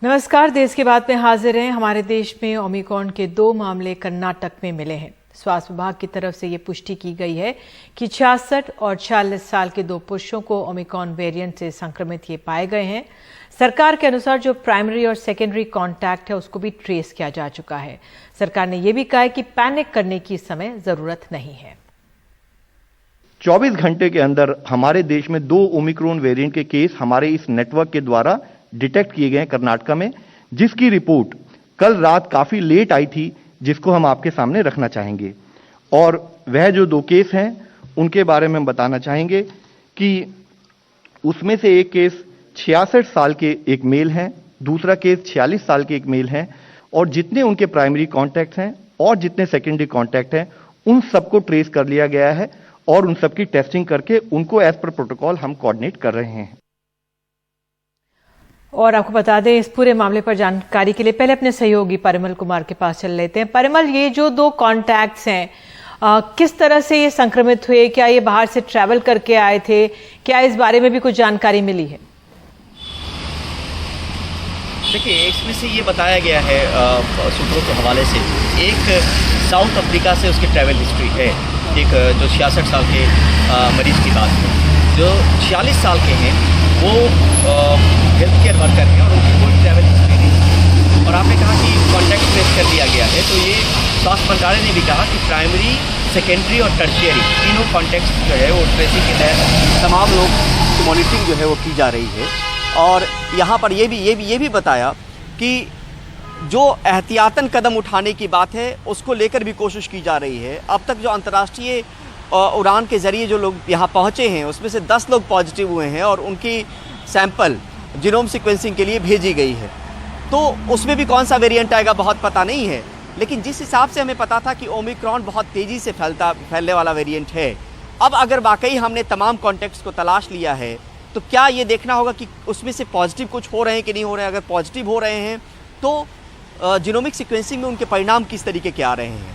नमस्कार। देश के बाद में हाजिर हैं। हमारे देश में ओमिक्रॉन के 2 मामले कर्नाटक में मिले हैं। स्वास्थ्य विभाग की तरफ से ये पुष्टि की गई है कि 66 और 46 साल के 2 पुरुषों को ओमिक्रॉन वेरिएंट से संक्रमित ये पाए गए हैं। सरकार के अनुसार जो प्राइमरी और सेकेंडरी कॉन्टैक्ट है उसको भी ट्रेस किया जा चुका है। सरकार ने यह भी कहा है कि पैनिक करने की इस समय जरूरत नहीं है। 24 घंटे के अंदर हमारे देश में 2 ओमिक्रॉन वेरिएंट के केस हमारे इस नेटवर्क के द्वारा डिटेक्ट किए गए कर्नाटक में, जिसकी रिपोर्ट कल रात काफी लेट आई थी, जिसको हम आपके सामने रखना चाहेंगे। और वह जो 2 केस हैं उनके बारे में हम बताना चाहेंगे कि उसमें से एक केस 66 साल के एक मेल हैं, दूसरा केस 46 साल के एक मेल हैं, और जितने उनके प्राइमरी कॉन्टैक्ट हैं और जितने सेकेंडरी कॉन्टैक्ट हैं उन सबको ट्रेस कर लिया गया है और उन सबकी टेस्टिंग करके उनको एज पर प्रोटोकॉल हम कोऑर्डिनेट कर रहे हैं। और आपको बता दें, इस पूरे मामले पर जानकारी के लिए पहले अपने सहयोगी परिमल कुमार के पास चल लेते हैं। परिमल, ये जो 2 कॉन्टैक्ट्स हैं किस तरह से ये संक्रमित हुए? क्या ये बाहर से ट्रैवल करके आए थे? क्या इस बारे में भी कुछ जानकारी मिली है? देखिए, इसमें से ये बताया गया है सूत्रों के हवाले से, एक साउथ अफ्रीका से उसकी ट्रैवल हिस्ट्री है, एक जो 66 साल के मरीज की बात है। जो 46 साल के हैं वो हेल्थ केयर वर्कर हैं और उनकी कोई ट्रैवल हिस्ट्री नहीं। और आपने कहा कि कॉन्टैक्ट ट्रेस कर दिया गया है, तो ये स्वास्थ्य मंत्रालय ने भी कहा कि प्राइमरी, सेकेंडरी और टर्शियरी तीनों कॉन्टैक्ट जो है वो ट्रेसिंग के तहत तमाम लोग की मॉनिटरिंग जो है वो की जा रही है। और यहाँ पर ये भी बताया कि जो एहतियातन कदम उठाने की बात है उसको लेकर भी कोशिश की जा रही है। अब तक जो अंतर्राष्ट्रीय उड़ान के ज़रिए जो लोग यहाँ पहुँचे हैं उसमें से 10 लोग पॉजिटिव हुए हैं और उनकी सैंपल जीनोम सीक्वेंसिंग के लिए भेजी गई है। तो उसमें भी कौन सा वेरिएंट आएगा बहुत पता नहीं है, लेकिन जिस हिसाब से हमें पता था कि ओमिक्रॉन बहुत तेज़ी से फैलने वाला वेरिएंट है, अब अगर वाकई हमने तमाम कॉन्टैक्ट्स को तलाश लिया है तो क्या ये देखना होगा कि उसमें से पॉजिटिव कुछ हो रहे हैं कि नहीं हो रहे हैं। अगर पॉजिटिव हो रहे हैं तो जीनोमिक सीक्वेंसिंग में उनके परिणाम किस तरीके के आ रहे हैं।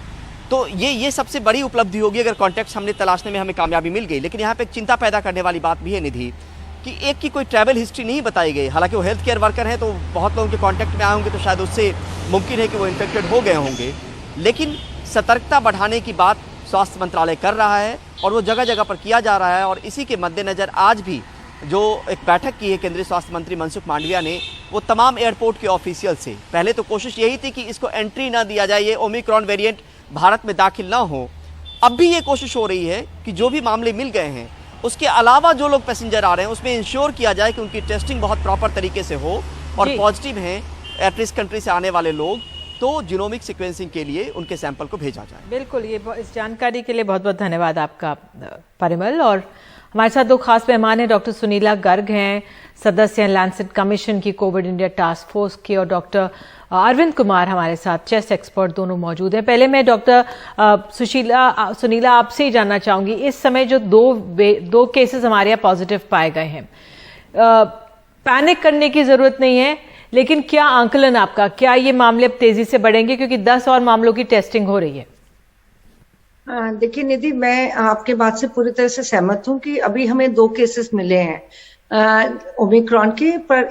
तो ये सबसे बड़ी उपलब्धि होगी अगर कॉन्टैक्ट्स हमने तलाशने में हमें कामयाबी मिल गई। लेकिन यहाँ पे एक चिंता पैदा करने वाली बात भी है निधि, कि एक की कोई ट्रैवल हिस्ट्री नहीं बताई गई। हालांकि वो हेल्थ केयर वर्कर हैं तो बहुत लोगों के कॉन्टैक्ट में आए होंगे, तो शायद उससे मुमकिन है कि वो इन्फेक्टेड हो गए होंगे। लेकिन सतर्कता बढ़ाने की बात स्वास्थ्य मंत्रालय कर रहा है और वो जगह जगह पर किया जा रहा है। और इसी के मद्देनज़र आज भी जो एक बैठक की है केंद्रीय स्वास्थ्य मंत्री मनसुख मांडविया ने, वो तमाम एयरपोर्ट के ऑफिशियल से, पहले तो कोशिश यही थी कि इसको एंट्री ना दिया जाए, ये ओमिक्रॉन वेरिएंट भारत में दाखिल ना हो। अब भी ये कोशिश हो रही है कि जो भी मामले मिल गए हैं उसके अलावा जो लोग पैसेंजर आ रहे हैं उसमें इंश्योर किया जाए कि उनकी टेस्टिंग बहुत प्रॉपर तरीके से हो, और पॉजिटिव हैं एट रिस्क कंट्री से आने वाले लोग तो जीनोमिक सीक्वेंसिंग के लिए उनके सैंपल को भेजा जाए। बिल्कुल, ये इस जानकारी के लिए बहुत बहुत धन्यवाद आपका परिमल। और हमारे साथ 2 खास मेहमान हैं। डॉक्टर सुनीला गर्ग हैं, सदस्य हैं लैंसेट कमीशन की कोविड इंडिया टास्क फोर्स के, और डॉक्टर अरविंद कुमार हमारे साथ चेस्ट एक्सपर्ट दोनों मौजूद हैं। पहले मैं डॉक्टर सुनीला आपसे ही जानना चाहूंगी, इस समय जो 2 केसेस हमारे यहाँ पॉजिटिव पाए गए हैं, पैनिक करने की जरूरत नहीं है, लेकिन क्या आंकलन आपका, क्या ये मामले अब तेजी से बढ़ेंगे क्योंकि 10 और मामलों की टेस्टिंग हो रही है? देखिए निधि, मैं आपके बात से पूरी तरह से सहमत हूं कि अभी हमें 2 केसेस मिले हैं ओमिक्रॉन के, पर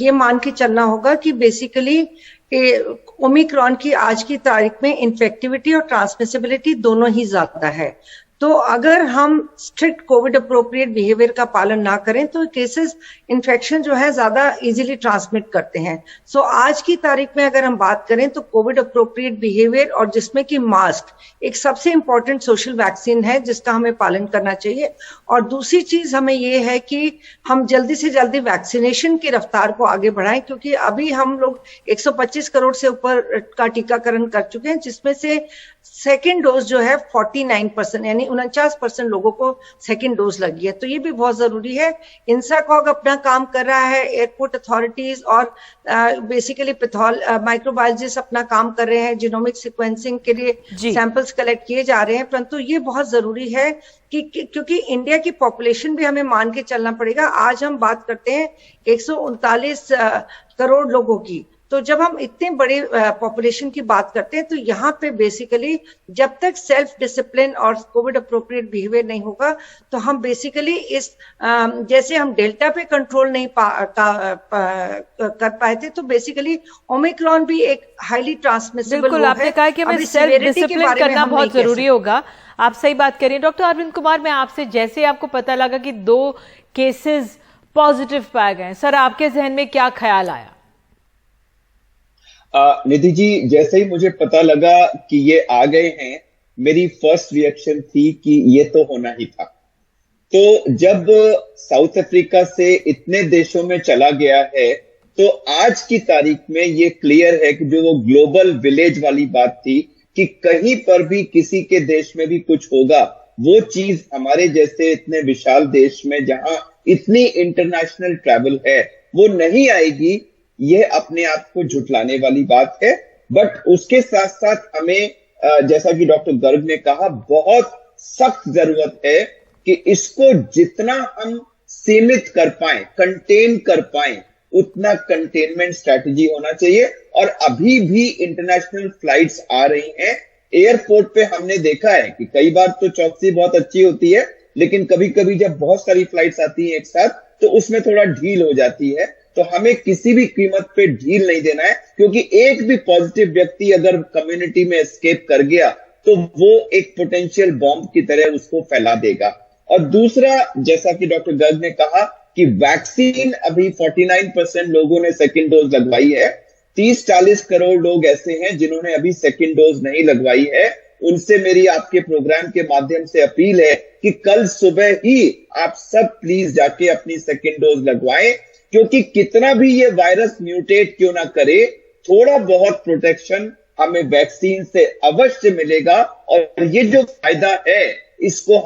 ये मान के चलना होगा कि बेसिकली ओमिक्रॉन की आज की तारीख में इन्फेक्टिविटी और ट्रांसमिसिबिलिटी दोनों ही ज्यादा है। तो अगर हम स्ट्रिक्ट कोविड अप्रोप्रिएट बिहेवियर का पालन ना करें तो केसेस इन्फेक्शन जो है ज्यादा इजीली ट्रांसमिट करते हैं। सो आज की तारीख में अगर हम बात करें तो कोविड अप्रोप्रिएट बिहेवियर, और जिसमें कि मास्क एक सबसे इंपॉर्टेंट सोशल वैक्सीन है जिसका हमें पालन करना चाहिए। और दूसरी चीज हमें ये है कि हम जल्दी से जल्दी वैक्सीनेशन की रफ्तार को आगे बढ़ाएं, क्योंकि अभी हम लोग 125 करोड़ से ऊपर का टीकाकरण कर चुके हैं, जिसमें से सेकेंड डोज जो है 49%, यानी 49% लोगों को सेकेंड डोज लगी है। तो ये भी बहुत जरूरी है। इंसाकॉग अपना काम कर रहा है, एयरपोर्ट अथॉरिटीज और बेसिकली माइक्रोबायोलॉजिस्ट अपना काम कर रहे हैं, जीनोमिक सीक्वेंसिंग के लिए सैंपल्स कलेक्ट किए जा रहे हैं। परंतु ये बहुत जरूरी है कि क्योंकि इंडिया की पॉपुलेशन भी हमें मान के चलना पड़ेगा। आज हम बात करते हैं 139 करोड़ लोगों की, तो जब हम इतने बड़े पॉपुलेशन की बात करते हैं तो यहाँ पे बेसिकली जब तक सेल्फ डिसिप्लिन और कोविड अप्रोप्रिएट बिहेवियर नहीं होगा तो हम बेसिकली इस जैसे हम डेल्टा पे कंट्रोल नहीं कर पाए थे, तो बेसिकली ओमिक्रॉन भी एक हाईली ट्रांसमिसिबल। बिल्कुल, आपने कहा कि हमें सेल्फ डिसिप्लिन करना बहुत जरूरी होगा। आप सही बात करिए। डॉक्टर अरविंद कुमार, मैं आपसे, जैसे आपको पता लगा कि 2 केसेस पॉजिटिव पाए गए, सर आपके जहन में क्या ख्याल आया? निधि जी, जैसे ही मुझे पता लगा कि ये आ गए हैं, मेरी फर्स्ट रिएक्शन थी कि ये तो होना ही था। तो जब साउथ अफ्रीका से इतने देशों में चला गया है, तो आज की तारीख में ये क्लियर है कि जो वो ग्लोबल विलेज वाली बात थी कि कहीं पर भी किसी के देश में भी कुछ होगा, वो चीज हमारे जैसे इतने विशाल देश में जहां इतनी इंटरनेशनल ट्रैवल है वो नहीं आएगी। ये अपने आप को झुठलाने वाली बात है। बट उसके साथ साथ हमें जैसा कि डॉक्टर गर्ग ने कहा, बहुत सख्त जरूरत है कि इसको जितना हम सीमित कर पाए, कंटेन कर पाए, उतना कंटेनमेंट स्ट्रैटेजी होना चाहिए। और अभी भी इंटरनेशनल फ्लाइट्स आ रही हैं। एयरपोर्ट पे हमने देखा है कि कई बार तो चौकसी बहुत अच्छी होती है, लेकिन कभी कभी जब बहुत सारी फ्लाइट्स आती हैं एक साथ तो उसमें थोड़ा ढील हो जाती है। तो हमें किसी भी कीमत पे ढील नहीं देना है, क्योंकि एक भी पॉजिटिव व्यक्ति अगर कम्युनिटी में एस्केप कर गया तो वो एक पोटेंशियल बॉम्ब की तरह उसको फैला देगा। और दूसरा, जैसा कि डॉक्टर गर्ग ने कहा कि वैक्सीन अभी 49% लोगों ने सेकेंड डोज लगवाई है। 30-40 करोड़ लोग ऐसे हैं जिन्होंने अभी सेकेंड डोज नहीं लगवाई है। उनसे मेरी आपके प्रोग्राम के माध्यम से अपील है कि कल सुबह ही आप सब प्लीज जाके अपनी सेकेंड डोज लगवाएं, क्योंकि कितना भी ये वायरस म्यूटेट क्यों ना करे, थोड़ा बहुत प्रोटेक्शन हमें वैक्सीन से अवश्य मिलेगा। और ये जो फायदा है इसको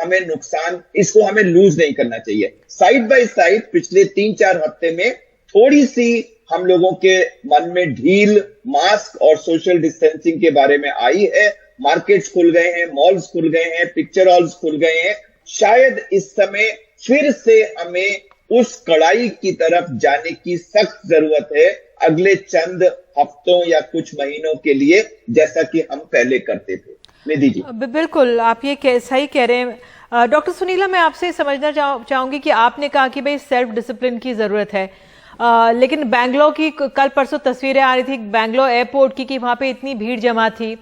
हमें लूज नहीं करना चाहिए। साइड बाय साइड पिछले 3-4 हफ्ते में थोड़ी सी हम लोगों के मन में ढील मास्क और सोशल डिस्टेंसिंग के बारे में आई है। मार्केट्स खुल गए हैं, मॉल्स खुल गए हैं, पिक्चर हॉल्स खुल गए हैं। शायद इस समय फिर से हमें उस कड़ाई की तरफ जाने की सख्त जरूरत है अगले चंद हफ्तों या कुछ महीनों के लिए, जैसा कि हम पहले करते थे। निधि जी, बिल्कुल आप ये सही कह रहे हैं। डॉक्टर सुनीला, मैं आपसे समझना चाहूंगी कि आपने कहा कि भाई सेल्फ डिसिप्लिन की जरूरत है, लेकिन बैंगलोर की कल परसों तस्वीरें आ रही थी बैंगलोर एयरपोर्ट की कि वहां पे इतनी भीड़ जमा थी।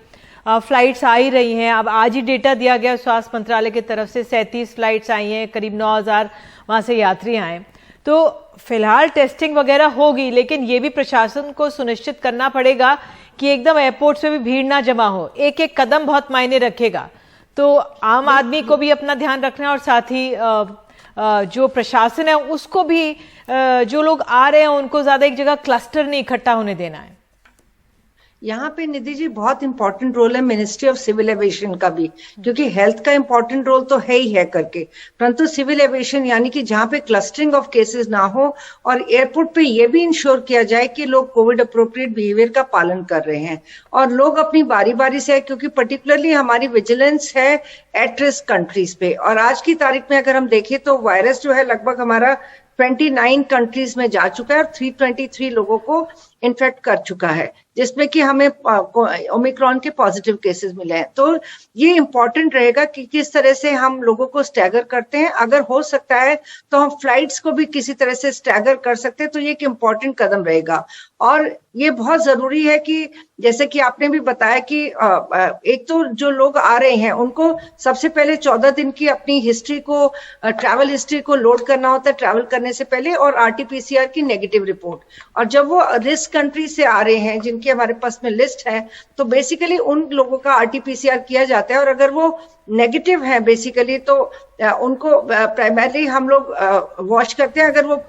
फ्लाइट्स आ ही रही हैं। अब आज ही डेटा दिया गया स्वास्थ्य मंत्रालय की तरफ से 37 फ्लाइट्स आई हैं, करीब 9,000 वहां से यात्री आए। तो फिलहाल टेस्टिंग वगैरह होगी, लेकिन ये भी प्रशासन को सुनिश्चित करना पड़ेगा कि एकदम एयरपोर्ट पे भी भीड़ ना जमा हो। एक एक कदम बहुत मायने रखेगा। तो आम आदमी को भी अपना ध्यान रखना है और साथ ही जो प्रशासन है उसको भी जो लोग आ रहे हैं उनको ज्यादा एक जगह क्लस्टर नहीं इकट्ठा होने देना है। यहाँ पे निधि जी बहुत इंपॉर्टेंट रोल है मिनिस्ट्री ऑफ सिविल एविएशन का भी, क्योंकि हेल्थ का इंपॉर्टेंट रोल तो है ही है करके, परंतु सिविल एविएशन यानी कि जहाँ पे क्लस्टरिंग ऑफ केसेस ना हो और एयरपोर्ट पे ये भी इंश्योर किया जाए कि लोग कोविड अप्रोप्रिएट बिहेवियर का पालन कर रहे हैं और लोग अपनी बारी बारी से, क्योंकि पर्टिकुलरली हमारी विजिलेंस है एट रिस्क कंट्रीज पे। और आज की तारीख में अगर हम देखें तो वायरस जो है लगभग हमारा 29 कंट्रीज में जा चुका है और 323 लोगों को इन्फेक्ट कर चुका है, जिसमें कि हमें ओमिक्रॉन के पॉजिटिव केसेस मिले हैं। तो ये इंपॉर्टेंट रहेगा कि किस तरह से हम लोगों को स्टैगर करते हैं। अगर हो सकता है तो हम फ्लाइट्स को भी किसी तरह से स्टैगर कर सकते हैं, तो ये एक इम्पॉर्टेंट कदम रहेगा। और ये बहुत जरूरी है कि जैसे कि आपने भी बताया कि एक तो जो लोग आ रहे हैं उनको सबसे पहले 14 दिन की अपनी हिस्ट्री को, ट्रैवल हिस्ट्री को लोड करना होता है ट्रैवल करने से पहले, और RT-PCR की नेगेटिव रिपोर्ट। और जब वो रिस्क कंट्री से आ रहे हैं जिनकी हमारे पास में लिस्ट है, तो बेसिकली उन लोगों का RT-PCR किया जाता है और अगर वो नेगेटिव है बेसिकली तो उनको प्राइमरली हम लोग वॉश करते हैं अगर वो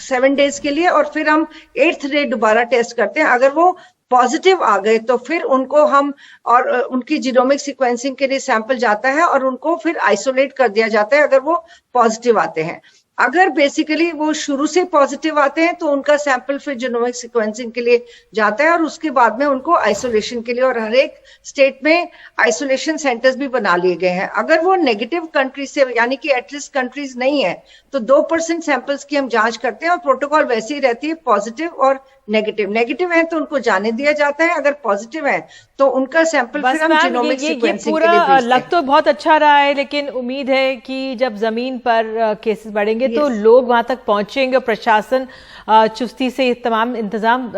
7 डेज के लिए, और फिर हम 8th डे दोबारा टेस्ट करते हैं। अगर वो पॉजिटिव आ गए तो फिर उनको हम और उनकी जीनोमिक सीक्वेंसिंग के लिए सैंपल जाता है और उनको फिर आइसोलेट कर दिया जाता है अगर वो पॉजिटिव आते हैं। अगर बेसिकली वो शुरू से पॉजिटिव आते हैं तो उनका सैंपल फिर जीनोमिक सीक्वेंसिंग के लिए जाता है और उसके बाद में उनको आइसोलेशन के लिए, और हर एक स्टेट में आइसोलेशन सेंटर्स भी बना लिए गए हैं। अगर वो नेगेटिव कंट्रीज से यानी कि एटलिस्ट कंट्रीज नहीं है तो 2% सैंपल्स की हम जांच करते हैं और प्रोटोकॉल वैसे ही रहती है, पॉजिटिव और नेगेटिव है तो उनको जाने दिया जाता है, अगर पॉजिटिव है तो उनका सैंपल फिर हम जीनोमिक सीक्वेंसिंग के लिए भेजते हैं। लग तो बहुत अच्छा रहा है, लेकिन उम्मीद है कि जब जमीन पर केसेस बढ़ेंगे तो लोग वहां तक पहुंचेंगे और प्रशासन चुस्ती से तमाम इंतजाम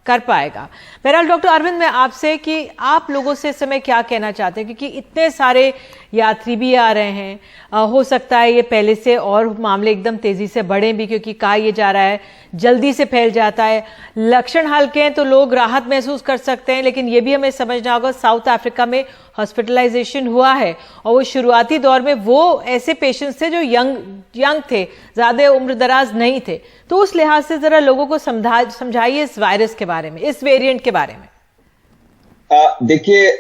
कर पाएगा। बहरहाल डॉक्टर अरविंद, मैं आपसे कि आप लोगों से इस समय क्या कहना चाहते हैं, क्योंकि इतने सारे यात्री भी आ रहे हैं, हो सकता है ये पहले से और मामले एकदम तेजी से बढ़े भी, क्योंकि कहा यह जा रहा है जल्दी से फैल जाता है। लक्षण हल्के हैं तो लोग राहत महसूस कर सकते हैं, लेकिन ये भी हमें समझना होगा साउथ अफ्रीका में हॉस्पिटलाइजेशन हुआ है और वो शुरुआती दौर में वो ऐसे पेशेंट्स थे जो यंग थे, ज्यादा उम्र दराज नहीं थे। तो उस लिहाज से जरा लोगों को समझाइए इस वायरस के बारे में, इस वेरिएंट के बारे में। देखिए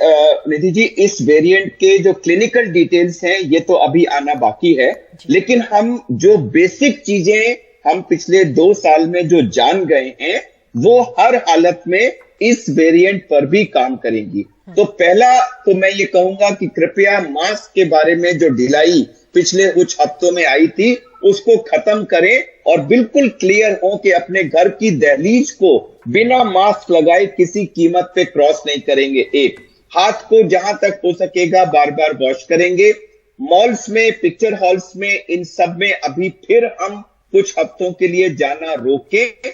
निधि जी, इस वेरिएंट के जो क्लिनिकल डिटेल्स हैं ये तो अभी आना बाकी है, लेकिन हम जो बेसिक चीजें हम पिछले 2 साल में जो जान गए हैं वो हर हालत में इस वेरिएंट पर भी काम करेंगी। तो पहला तो मैं ये कहूंगा कि कृपया मास्क के बारे में जो ढिलाई पिछले कुछ हफ्तों में आई थी उसको खत्म करें और बिल्कुल क्लियर हो कि अपने घर की दहलीज को बिना मास्क लगाए किसी कीमत पे क्रॉस नहीं करेंगे। एक, हाथ को जहां तक हो सकेगा बार बार वॉश करेंगे। मॉल्स में, पिक्चर हॉल्स में, इन सब में अभी फिर हम कुछ हफ्तों के लिए जाना रोकें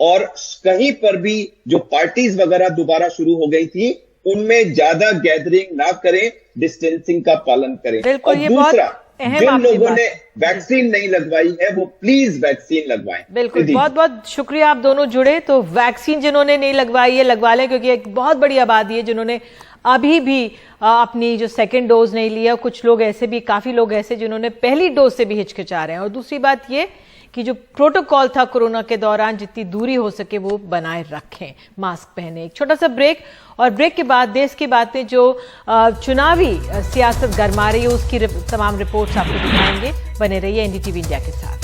और कहीं पर भी जो पार्टीज वगैरह दोबारा शुरू हो गई थी उनमें ज्यादा गैदरिंग ना करें, डिस्टेंसिंग का पालन करें। और दूसरा, जिन लोगों ने वैक्सीन नहीं लगवाई है वो प्लीज वैक्सीन लगवाएं। बिल्कुल, बहुत बहुत शुक्रिया, आप दोनों जुड़े। तो वैक्सीन जिन्होंने नहीं लगवाई है लगवा लें, क्योंकि एक बहुत बड़ी आबादी है जिन्होंने अभी भी अपनी जो सेकंड डोज नहीं लिया। कुछ लोग ऐसे भी, काफी लोग ऐसे जिन्होंने पहली डोज से भी हिचकिचा रहे हैं। और दूसरी बात ये कि जो प्रोटोकॉल था कोरोना के दौरान, जितनी दूरी हो सके वो बनाए रखें, मास्क पहने। एक छोटा सा ब्रेक, और ब्रेक के बाद देश की बातें जो चुनावी सियासत गरमा रही है उसकी तमाम रिपोर्ट्स आपको दिखाएंगे। बने रहिए एनडीटीवी इंडिया के साथ।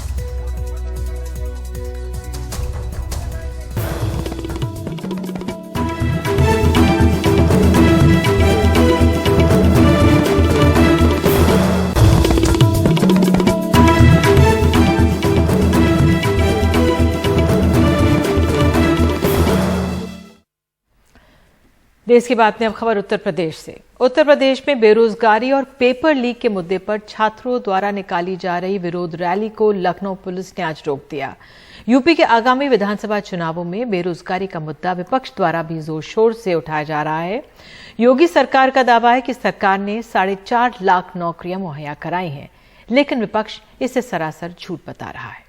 देश की बात में अब खबर उत्तर प्रदेश से। उत्तर प्रदेश में बेरोजगारी और पेपर लीक के मुद्दे पर छात्रों द्वारा निकाली जा रही विरोध रैली को लखनऊ पुलिस ने आज रोक दिया। यूपी के आगामी विधानसभा चुनावों में बेरोजगारी का मुद्दा विपक्ष द्वारा भी जोर शोर से उठाया जा रहा है। योगी सरकार का दावा है कि सरकार ने 4.5 लाख नौकरियां मुहैया कराई हैं, लेकिन विपक्ष इसे सरासर झूठ बता रहा है।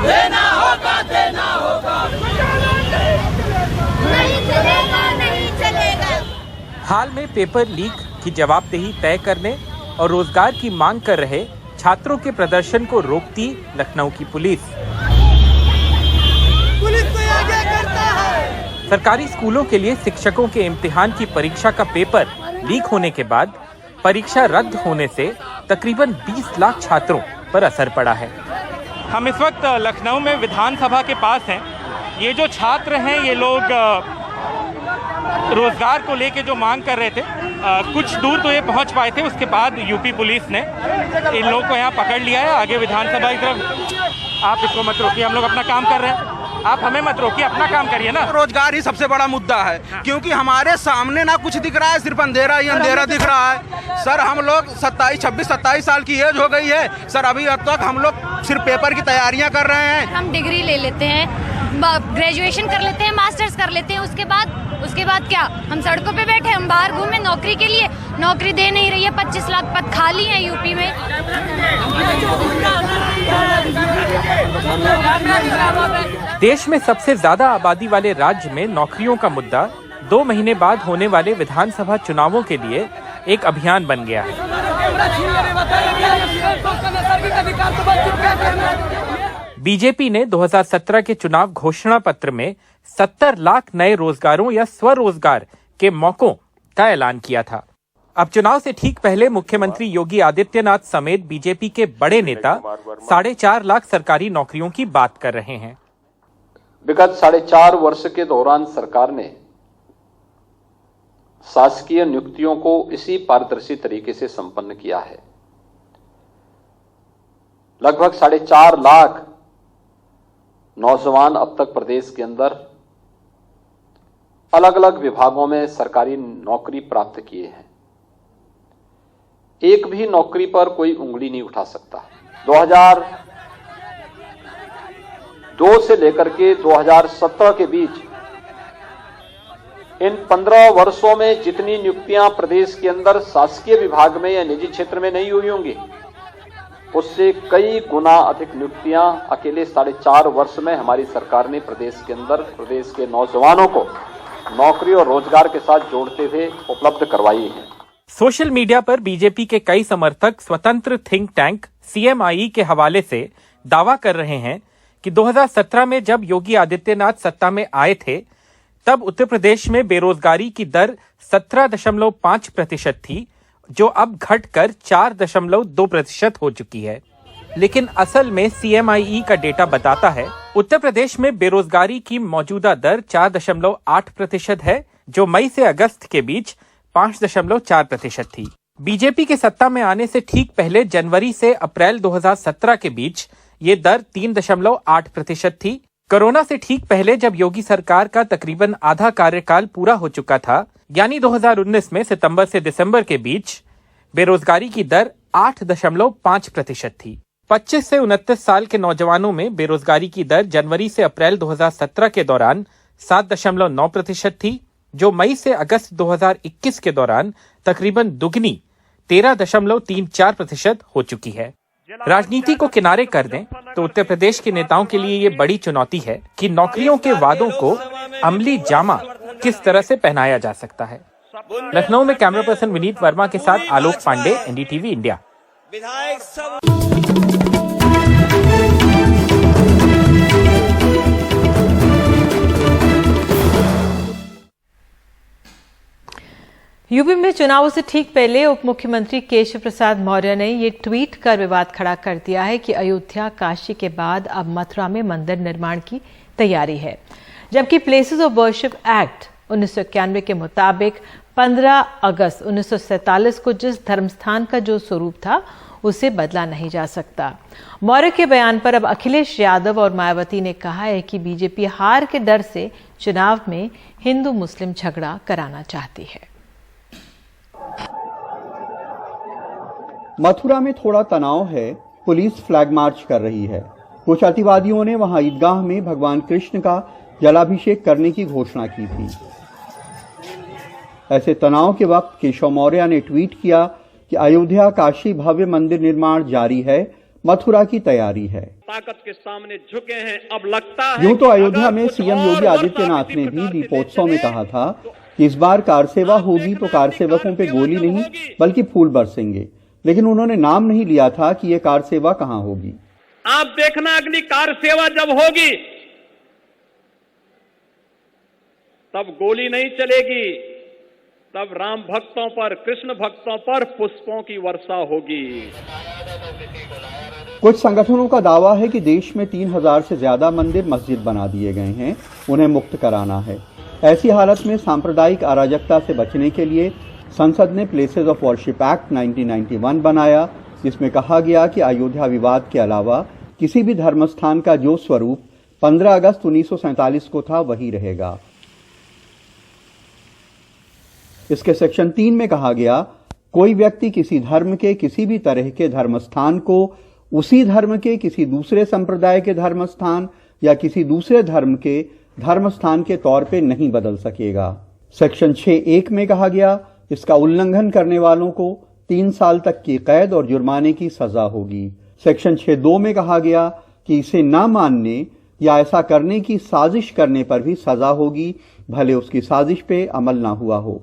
देना होगा नहीं चलेगा। हाल में पेपर लीक की जवाबदेही तय करने और रोजगार की मांग कर रहे छात्रों के प्रदर्शन को रोकती लखनऊ की पुलिस तो आगे करता है। सरकारी स्कूलों के लिए शिक्षकों के इम्तिहान की परीक्षा का पेपर लीक होने के बाद परीक्षा रद्द होने से तकरीबन 20 लाख छात्रों पर असर पड़ा है। हम इस वक्त लखनऊ में विधानसभा के पास हैं। ये जो छात्र हैं ये लोग रोजगार को लेके जो मांग कर रहे थे, कुछ दूर तो ये पहुंच पाए थे, उसके बाद यूपी पुलिस ने इन लोगों को यहाँ पकड़ लिया है। आगे विधानसभा की तरफ आप इसको मत रोकिए, हम लोग अपना काम कर रहे हैं, आप हमें मत रोकिए, अपना काम करिए ना। रोजगार ही सबसे बड़ा मुद्दा है, क्योंकि हमारे सामने ना कुछ दिख रहा है, सिर्फ अंधेरा ही अंधेरा दिख रहा है। सर हम लोग 26-27 साल की एज हो गई है सर, अभी अब तक हम लोग सिर्फ पेपर की तैयारियां कर रहे हैं। हम डिग्री ले लेते हैं, ग्रेजुएशन कर लेते हैं, मास्टर्स कर लेते हैं, उसके बाद क्या हम सड़कों पे बैठे, हम बाहर घूमे नौकरी के लिए, नौकरी दे नहीं रही है। 25 लाख पद खाली हैं यूपी में। देश में सबसे ज्यादा आबादी वाले राज्य में नौकरियों का मुद्दा 2 महीने बाद होने वाले विधानसभा चुनावों के लिए एक अभियान बन गया है। बीजेपी ने 2017 के चुनाव घोषणा पत्र में 70 लाख नए रोजगारों या स्वरोजगार के मौकों का ऐलान किया था। अब चुनाव से ठीक पहले मुख्यमंत्री योगी आदित्यनाथ समेत बीजेपी के बड़े नेता 4.5 लाख सरकारी नौकरियों की बात कर रहे हैं। विगत 4.5 वर्ष के दौरान सरकार ने शासकीय नियुक्तियों को इसी पारदर्शी तरीके से संपन्न किया है। लगभग 4.5 लाख नौजवान अब तक प्रदेश के अंदर अलग अलग विभागों में सरकारी नौकरी प्राप्त किए हैं। एक भी नौकरी पर कोई उंगली नहीं उठा सकता। 2002 से लेकर के 2017 के बीच इन 15 वर्षों में जितनी नियुक्तियां प्रदेश के अंदर शासकीय विभाग में या निजी क्षेत्र में नहीं हुई होंगी, उससे कई गुना अधिक नियुक्तियां अकेले 4.5 वर्ष में हमारी सरकार ने प्रदेश के अंदर प्रदेश के नौजवानों को नौकरी और रोजगार के साथ जोड़ते हुए उपलब्ध करवाई है। सोशल मीडिया पर बीजेपी के कई समर्थक स्वतंत्र थिंक टैंक CMIE के हवाले से दावा कर रहे हैं कि 2017 में जब योगी आदित्यनाथ सत्ता में आए थे, तब उत्तर प्रदेश में बेरोजगारी की दर 17.5% थी, जो अब घटकर 4.2% हो चुकी है। लेकिन असल में CMIE का डेटा बताता है उत्तर प्रदेश में बेरोजगारी की मौजूदा दर 4.8% है, जो मई से अगस्त के बीच 5.4% थी। बीजेपी के सत्ता में आने से ठीक पहले जनवरी से अप्रैल 2017 के बीच ये दर 3.8% थी। कोरोना से ठीक पहले जब योगी सरकार का तकरीबन आधा कार्यकाल पूरा हो चुका था, यानी 2019 में सितंबर से दिसंबर के बीच बेरोजगारी की दर 8.5% थी। 25 से 29 साल के नौजवानों में बेरोजगारी की दर जनवरी से अप्रैल 2017 के दौरान 7.9% थी, जो मई से अगस्त 2021 के दौरान तकरीबन दुगनी 13.34% हो चुकी है। राजनीति को किनारे कर दें तो उत्तर प्रदेश के नेताओं के लिए ये बड़ी चुनौती है कि नौकरियों के वादों को अमली जामा किस तरह से पहनाया जा सकता है। लखनऊ में कैमरा पर्सन विनीत वर्मा के साथ आलोक पांडे, NDTV इंडिया। यूपी में चुनावों से ठीक पहले उप मुख्यमंत्री केशव प्रसाद मौर्य ने ये ट्वीट कर विवाद खड़ा कर दिया है कि अयोध्या काशी के बाद अब मथुरा में मंदिर निर्माण की तैयारी है, जबकि प्लेसेस ऑफ वर्शिप एक्ट 1991 के मुताबिक 15 अगस्त 1947 को जिस धर्मस्थान का जो स्वरूप था उसे बदला नहीं जा सकता। मौर्य के बयान पर अब अखिलेश यादव और मायावती ने कहा है कि बीजेपी हार के डर से चुनाव में हिंदू मुस्लिम झगड़ा कराना चाहती है। मथुरा में थोड़ा तनाव है। पुलिस फ्लैग मार्च कर रही है। कुछ अतिवादियों ने वहां ईदगाह में भगवान कृष्ण का जलाभिषेक करने की घोषणा की थी। ऐसे तनाव के वक्त केशव मौर्य ने ट्वीट किया कि अयोध्या काशी भव्य मंदिर निर्माण जारी है, मथुरा की तैयारी है। ताकत के सामने झुके हैं, अब लगता है यूं तो अयोध्या में सीएम योगी आदित्यनाथ ने भी दीपोत्सव में कहा था कि इस बार कार सेवा होगी तो कार सेवकों पे गोली नहीं बल्कि फूल बरसेंगे, लेकिन उन्होंने नाम नहीं लिया था कि ये कार सेवा कहां होगी। आप देखना अगली कार सेवा जब होगी तब गोली नहीं चलेगी, तब राम भक्तों पर, कृष्ण भक्तों पर पुष्पों की वर्षा होगी। कुछ संगठनों का दावा है कि देश में 3000 से ज्यादा मंदिर मस्जिद बना दिए गए हैं, उन्हें मुक्त कराना है। ऐसी हालत में सांप्रदायिक अराजकता से बचने के लिए संसद ने प्लेसेस ऑफ वर्शिप एक्ट 1991 बनाया, जिसमें कहा गया कि अयोध्या विवाद के अलावा किसी भी धर्मस्थान का जो स्वरूप 15 अगस्त 1947 को था वही रहेगा। इसके सेक्शन 3 में कहा गया, कोई व्यक्ति किसी धर्म के किसी भी तरह के धर्मस्थान को उसी धर्म के किसी दूसरे संप्रदाय के धर्मस्थान या किसी दूसरे धर्म के धर्मस्थान के तौर पे नहीं बदल सकेगा। सेक्शन 6(1) में कहा गया, इसका उल्लंघन करने वालों को 3 साल तक की कैद और जुर्माने की सजा होगी। सेक्शन 6(2) में कहा गया कि इसे न मानने या ऐसा करने की साजिश करने पर भी सजा होगी, भले उसकी साजिश पे अमल ना हुआ हो।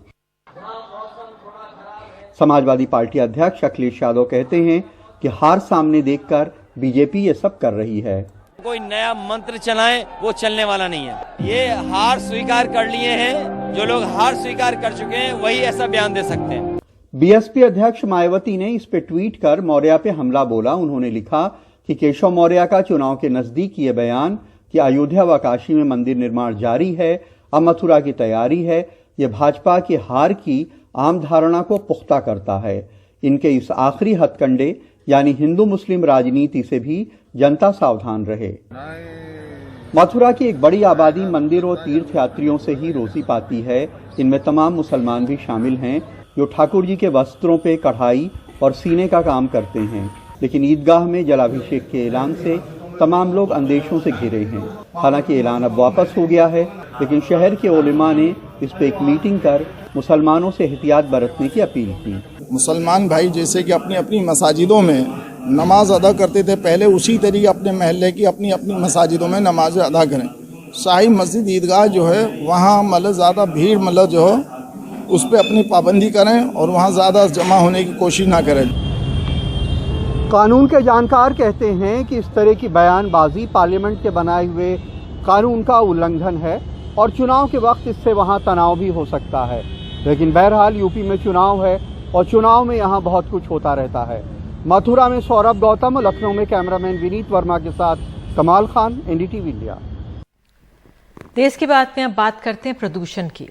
समाजवादी पार्टी अध्यक्ष अखिलेश यादव कहते हैं कि हार सामने देखकर बीजेपी ये सब कर रही है। कोई नया मंत्र चलाएं वो चलने वाला नहीं है। ये हार स्वीकार कर लिए हैं, जो लोग हार स्वीकार कर चुके हैं वही ऐसा बयान दे सकते हैं। बीएसपी अध्यक्ष मायावती ने इस पे ट्वीट कर मौर्य पे हमला बोला। उन्होंने लिखा कि केशव मौर्य का चुनाव के नजदीक ये बयान कि अयोध्या व काशी में मंदिर निर्माण जारी है, अब मथुरा की तैयारी है, ये भाजपा की हार की आम धारणा को पुख्ता करता है। इनके इस आखिरी हथकंडे यानी हिंदू मुस्लिम राजनीति से भी जनता सावधान रहे। मथुरा की एक बड़ी आबादी मंदिर और तीर्थ यात्रियों से ही रोजी पाती है। इनमें तमाम मुसलमान भी शामिल हैं जो ठाकुर जी के वस्त्रों पे कढ़ाई और सीने का काम करते हैं। लेकिन ईदगाह में जलाभिषेक के ऐलान से तमाम लोग अंदेशों से घिरे हैं। हालांकि ऐलान अब वापस हो गया है, लेकिन शहर के उलेमा ने इस पे एक मीटिंग कर मुसलमानों से एहतियात बरतने की अपील की। मुसलमान भाई जैसे कि अपनी अपनी मसाजिदों में नमाज अदा करते थे पहले, उसी तरीके अपने महल्ले की अपनी अपनी मसाजिदों में नमाज अदा करें। शाही मस्जिद ईदगाह जो है वहाँ मतलब ज़्यादा भीड़ मतलब जो है उस पर अपनी पाबंदी करें और वहाँ ज़्यादा जमा होने की कोशिश ना करें। कानून के जानकार कहते हैं कि इस तरह की बयानबाजी पार्लियामेंट के बनाए हुए कानून का उल्लंघन है और चुनाव के वक्त इससे वहां तनाव भी हो सकता है। लेकिन बहरहाल यूपी में चुनाव है और चुनाव में यहां बहुत कुछ होता रहता है। मथुरा में सौरभ गौतम, लखनऊ में कैमरामैन विनीत वर्मा के साथ कमाल खान, एनडीटीवी इंडिया। देश की बात में अब बात करते हैं प्रदूषण की।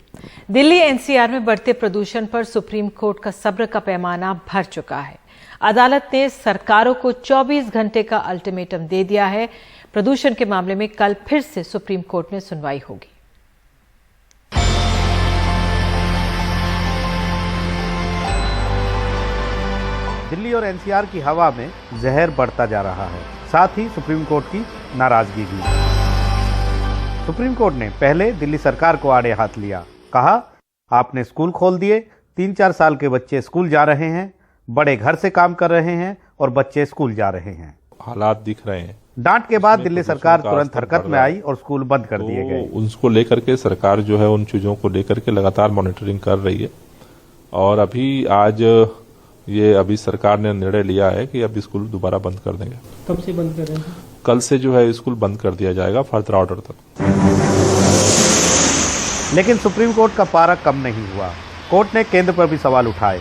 दिल्ली एनसीआर में बढ़ते प्रदूषण पर सुप्रीम कोर्ट का सब्र का पैमाना भर चुका है। अदालत ने सरकारों को 24 घंटे का अल्टीमेटम दे दिया है। प्रदूषण के मामले में कल फिर से सुप्रीम कोर्ट में सुनवाई होगी। दिल्ली और एनसीआर की हवा में जहर बढ़ता जा रहा है, साथ ही सुप्रीम कोर्ट की नाराजगी भी। सुप्रीम कोर्ट ने पहले दिल्ली सरकार को आड़े हाथ लिया, कहा आपने स्कूल खोल दिए, 3-4 साल के बच्चे स्कूल जा रहे हैं, बड़े घर से काम कर रहे हैं और बच्चे स्कूल जा रहे हैं। हालात दिख रहे हैं। डांट के बाद दिल्ली सरकार तुरंत हरकत में आई और स्कूल बंद कर दिए गए। उसको लेकर के सरकार जो है उन चीजों को लेकर के लगातार मॉनिटरिंग कर रही है और अभी सरकार ने निर्णय लिया है कि अब स्कूल दोबारा बंद कर देंगे। कब से बंद करेंगे? कल से जो है स्कूल बंद कर दिया जाएगा फर्दर ऑर्डर तक। लेकिन सुप्रीम कोर्ट का पारा कम नहीं हुआ। कोर्ट ने केंद्र पर भी सवाल उठाए।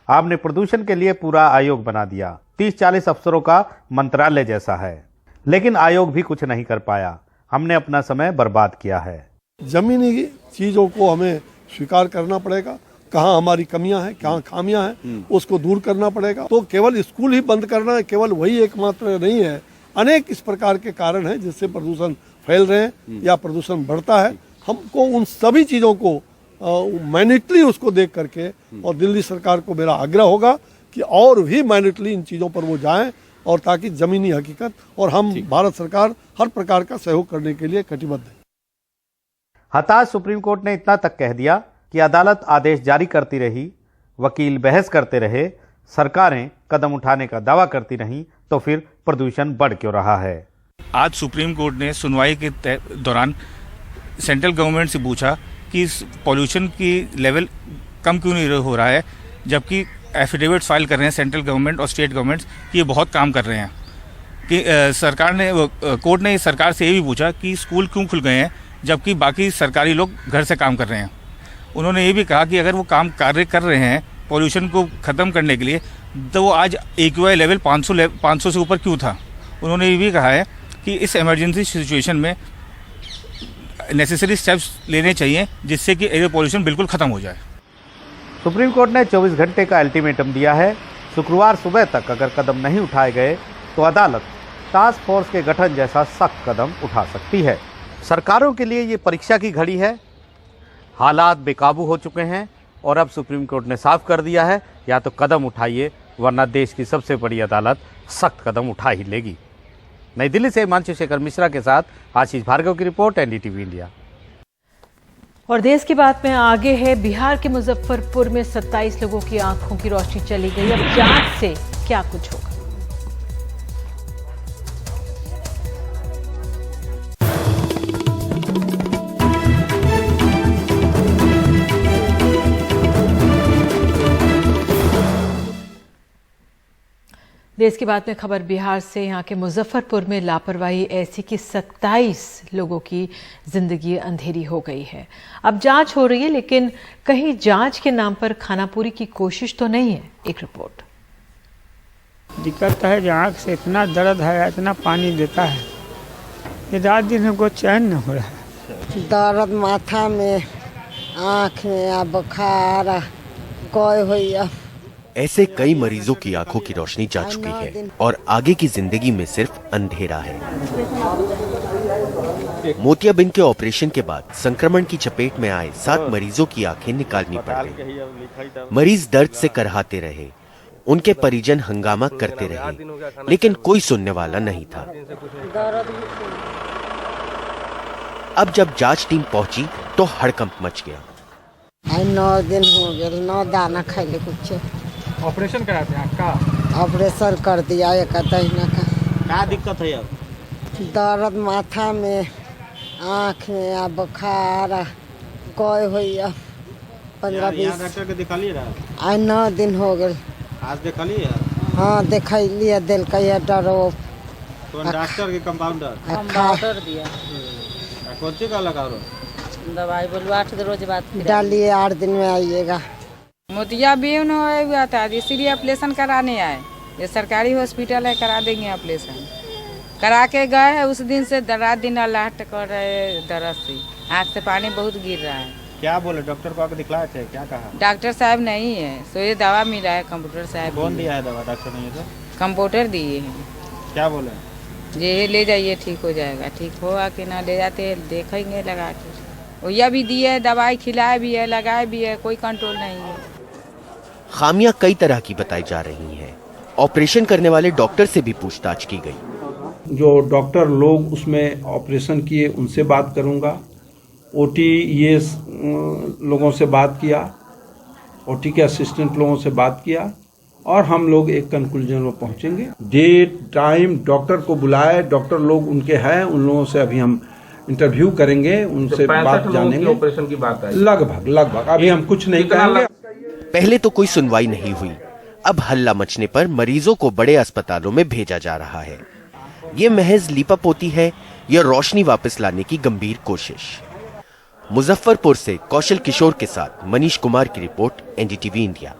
आपने प्रदूषण के लिए पूरा आयोग बना दिया, 30-40 अफसरों का मंत्रालय जैसा है, लेकिन आयोग भी कुछ नहीं कर पाया। हमने अपना समय बर्बाद किया है। जमीनी चीजों को हमें स्वीकार करना पड़ेगा, कहाँ हमारी कमियां हैं, कहाँ खामियां हैं, उसको दूर करना पड़ेगा। तो केवल स्कूल ही बंद करना केवल वही एकमात्र नहीं है, अनेक इस प्रकार के कारण हैं जिससे प्रदूषण फैल रहे हैं या प्रदूषण बढ़ता है। हमको उन सभी चीजों को मैनेटली उसको देख करके, और दिल्ली सरकार को मेरा आग्रह होगा कि और भी मैनेटली इन चीजों पर वो जाएं, और ताकि जमीनी हकीकत, और हम भारत सरकार हर प्रकार का सहयोग करने के लिए कटिबद्ध है। हताश सुप्रीम कोर्ट ने इतना तक कह दिया कि अदालत आदेश जारी करती रही, वकील बहस करते रहे, सरकारें कदम उठाने का दावा करती रहीं, तो फिर प्रदूषण बढ़ क्यों रहा है। आज सुप्रीम कोर्ट ने सुनवाई के दौरान सेंट्रल गवर्नमेंट से पूछा कि इस पॉल्यूशन की लेवल कम क्यों नहीं हो रहा है, जबकि एफिडेविट फाइल कर रहे हैं सेंट्रल गवर्नमेंट और स्टेट गवर्नमेंट कि ये बहुत काम कर रहे हैं। कि कोर्ट ने सरकार से ये भी पूछा कि स्कूल क्यों खुल गए हैं, जबकि बाकी सरकारी लोग घर से काम कर रहे हैं। उन्होंने ये भी कहा कि अगर वो कार्य कर रहे हैं पॉल्यूशन को ख़त्म करने के लिए, तो वो आज AQI लेवल 500 से ऊपर क्यों था। उन्होंने ये भी कहा है कि इस इमरजेंसी सिचुएशन में नेसेसरी स्टेप्स लेने चाहिए जिससे कि एयर पॉल्यूशन बिल्कुल ख़त्म हो जाए। सुप्रीम कोर्ट ने 24 घंटे का अल्टीमेटम दिया है। शुक्रवार सुबह तक अगर कदम नहीं उठाए गए तो अदालत टास्क फोर्स के गठन जैसा सख्त कदम उठा सकती है। सरकारों के लिए ये परीक्षा की घड़ी है। हालात बेकाबू हो चुके हैं और अब सुप्रीम कोर्ट ने साफ कर दिया है, या तो कदम उठाइए वरना देश की सबसे बड़ी अदालत सख्त कदम उठा ही लेगी। नई दिल्ली से हिमांशु शेखर मिश्रा के साथ आशीष भार्गव की रिपोर्ट, एनडीटीवी इंडिया। और देश की बात में आगे है, बिहार के मुजफ्फरपुर में 27 लोगों की आंखों की रोशनी चली गई। अब जांच से क्या कुछ होगा। देश की बात में खबर बिहार से। यहाँ के मुजफ्फरपुर में लापरवाही ऐसी कि 27 लोगों की जिंदगी अंधेरी हो गई है। अब जांच हो रही है, लेकिन कहीं जांच के नाम पर खानापूरी की कोशिश तो नहीं है। एक रिपोर्ट। दिक्कत है कि आँख से इतना दर्द है, इतना पानी देता है, ये रात दिन हमको चैन न हो रहा है। दर्द माथा में, आँख में बुखार कोई हुई। ऐसे कई मरीजों की आंखों की रोशनी जा चुकी है और आगे की जिंदगी में सिर्फ अंधेरा है। मोतियाबिंद के ऑपरेशन के बाद संक्रमण की चपेट में आए 7 मरीजों की आंखें निकालनी पड़ गई। मरीज दर्द से करहाते रहे, उनके परिजन हंगामा करते रहे, लेकिन कोई सुनने वाला नहीं था। अब जब जांच टीम पहुंची तो हड़कंप मच गया। 9 दिन हो गए, 9 दाना खैले कुछ। ऑपरेशन कराते हैं का? ऑपरेशन कर दिया 1 महीना का। क्या दिक्कत है अब? दर्द माथा में, आँख में बुखार कोई हुई। 15-20 डॉक्टर के दिखा लिए रहा? 9 दिन हो गए। आज दिखा लिए? हाँ दिखैलिए, दिल का डरो। तो डॉक्टर के कंपाउंडर दिया। कौन सी का लगा रहा? दवाई बोलो 8 रोज बाद डालिए, 8 दिन में आइएगा। मोतियाबिंद हुआ था, इसलिए ऑपरेशन कराने आए। ये सरकारी हॉस्पिटल है, करा देंगे ऑपरेशन। करा के गए हैं, उस दिन से रात दिन अल्लाह कर रहे दर्द से, आँख से पानी बहुत गिर रहा है। क्या बोले डॉक्टर को? आके दिखलाए थे, क्या कहा? डॉक्टर साहब नहीं है, सो ये दवा मिला है कंप्यूटर साहब। कौन दिया है दवा? डॉक्टर नहीं है तो कंप्यूटर दिए हैं। क्या बोले? ये ले जाइए, ठीक हो जाएगा। ठीक होगा कि ना, ले जाते देखेंगे लगा के। भैया भी दिए है, दवाई खिलाए भी है, लगाए भी है, कोई कंट्रोल नहीं है। खामियां कई तरह की बताई जा रही हैं। ऑपरेशन करने वाले डॉक्टर से भी पूछताछ की गई। जो डॉक्टर लोग उसमें ऑपरेशन किए उनसे बात करूंगा। ओटी ये लोगों से बात किया, ओटी के असिस्टेंट लोगों से बात किया और हम लोग एक कंक्लूजन में पहुंचेंगे। डेट टाइम डॉक्टर को बुलाए, डॉक्टर लोग उनके हैं, उन लोगों से अभी हम इंटरव्यू करेंगे, उनसे बात जानेंगे। ऑपरेशन की बात है लगभग अभी हम कुछ नहीं करेंगे। पहले तो कोई सुनवाई नहीं हुई, अब हल्ला मचने पर मरीजों को बड़े अस्पतालों में भेजा जा रहा है। ये महज लीपापोती है या रोशनी वापस लाने की गंभीर कोशिश। मुजफ्फरपुर से कौशल किशोर के साथ मनीष कुमार की रिपोर्ट, एनडीटीवी इंडिया।